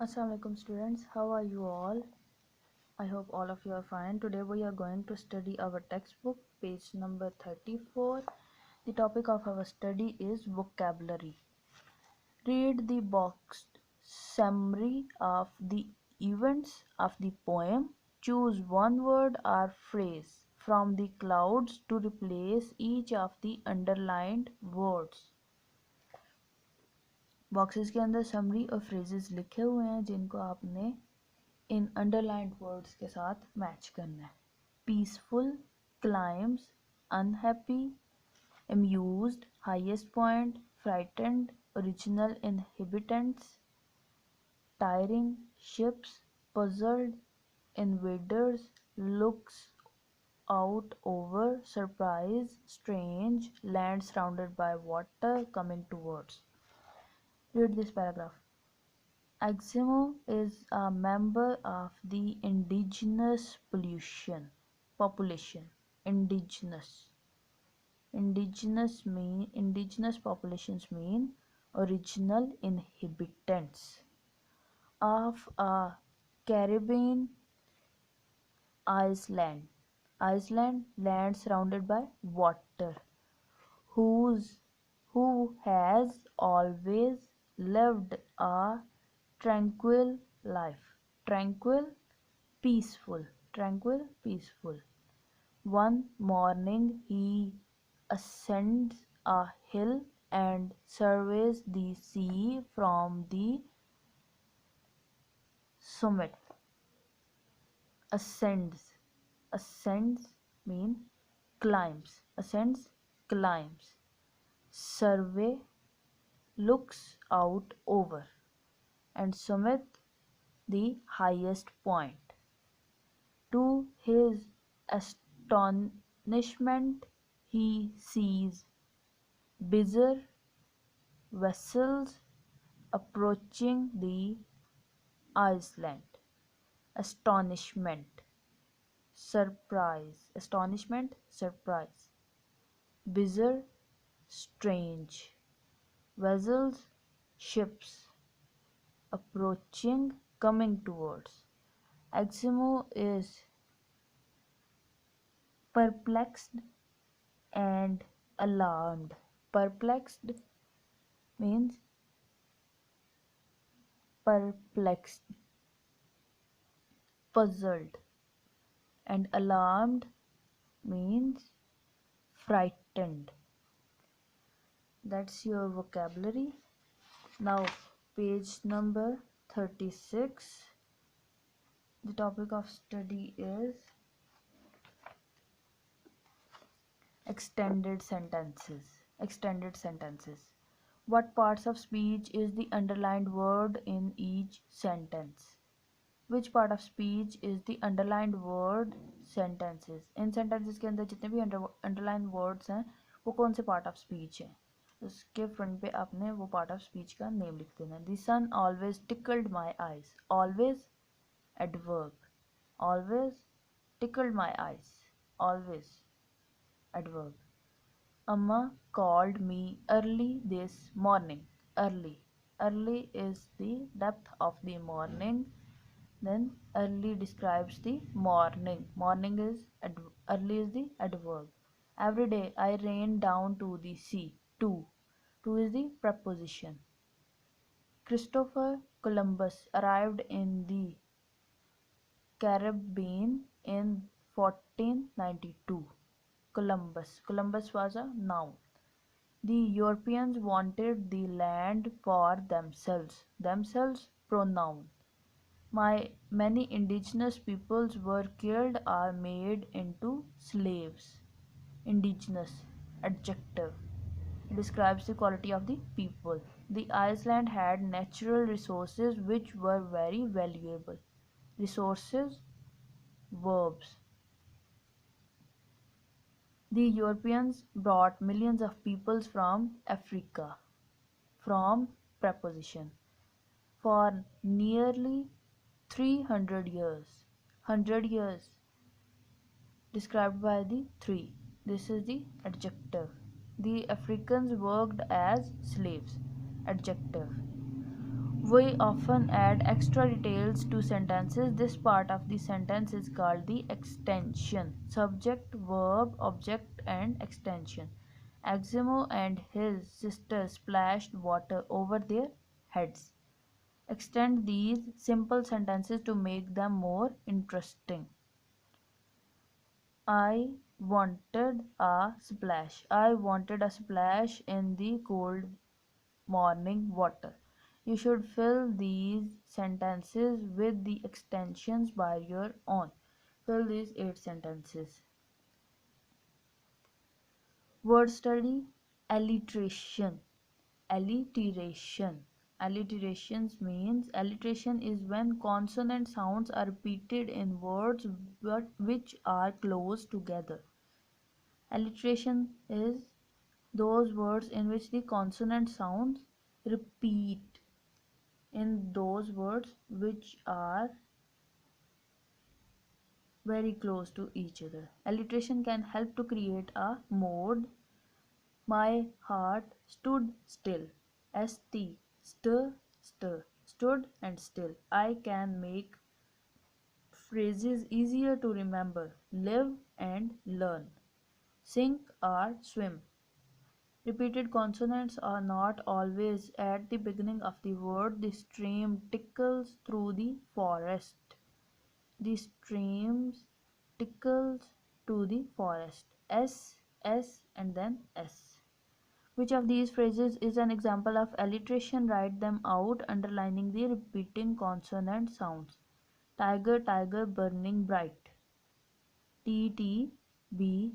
Assalamualaikum students, how are you all? I hope all of you are fine. Today we are going to study our textbook, page number 34. The topic of our study is vocabulary. Read the boxed summary of the events of the poem. Choose one word or phrase from the clouds to replace each of the underlined words. Boxes के अंदर summary और phrases लिखे हुए हैं जिनको आपने इन underlined words के साथ मैच करना है. Peaceful, climbs, unhappy, amused, highest point, frightened, original inhabitants, tiring, ships, puzzled, invaders, looks out over, surprise, strange, land surrounded by water, coming towards. Read this paragraph. Eskimo is a member of the indigenous population. Indigenous. Indigenous populations mean original inhabitants of a Caribbean island. Land surrounded by water. Who has always lived a tranquil life. Peaceful. One morning he ascends a hill and surveys the sea from the summit. Ascends mean climbs. Survey, looks out over, and summit, the highest point. To his astonishment, he sees bigger vessels approaching the island. Astonishment, surprise. Bizarre, strange. Vessels, ships. Approaching, coming towards. Eskimo is perplexed and alarmed. Perplexed means perplexed, puzzled, and alarmed means frightened. That's your vocabulary. Now, page number 36. The topic of study is extended sentences. What parts of speech is the underlined word in each sentence? Which part of speech is the underlined word sentences? In sentences के अंदर जितने भी underlined words हैं वो कौन से part of speech हैं? उसके front पे आपने वो part of speech का name लिख देना. The sun always tickled my eyes. Always, adverb. Always tickled my eyes. Always, adverb. Amma called me early this morning. Early is the depth of the morning. Then early describes the morning. Early is the adverb. Every day I ran down to the sea. To is the preposition. Christopher Columbus arrived in the Caribbean in 1492. Columbus was a noun. The Europeans wanted the land for themselves. Pronoun. Many indigenous peoples were killed or made into slaves. Indigenous, adjective. It describes the quality of the people. The island had natural resources which were very valuable. Resources, verbs. The Europeans brought millions of peoples from Africa. From, preposition. For nearly 300 years. 100 years described by the 3. This is the adjective. The Africans worked as slaves. Adjective. We often add extra details to sentences. This part of the sentence is called the extension. Subject, verb, object, and extension. Eximo and his sister splashed water over their heads. Extend these simple sentences to make them more interesting. I wanted a splash. I wanted a splash in the cold morning water. You should fill these sentences with the extensions by your own. Fill these 8 sentences. Word study. Alliteration. Alliteration. Alliterations means alliteration is when consonant sounds are repeated in words which are close together. Alliteration is those words in which the consonant sounds repeat in those words which are very close to each other. Alliteration can help to create a mode. My heart stood still. St, stir, stir, stood and still. I can make phrases easier to remember. Live and learn. Sink or swim. Repeated consonants are not always at the beginning of the word. The stream tickles through the forest. The streams tickles to the forest. S, S, and then S. Which of these phrases is an example of alliteration? Write them out, underlining the repeating consonant sounds. Tiger, tiger, burning bright. T, T, B,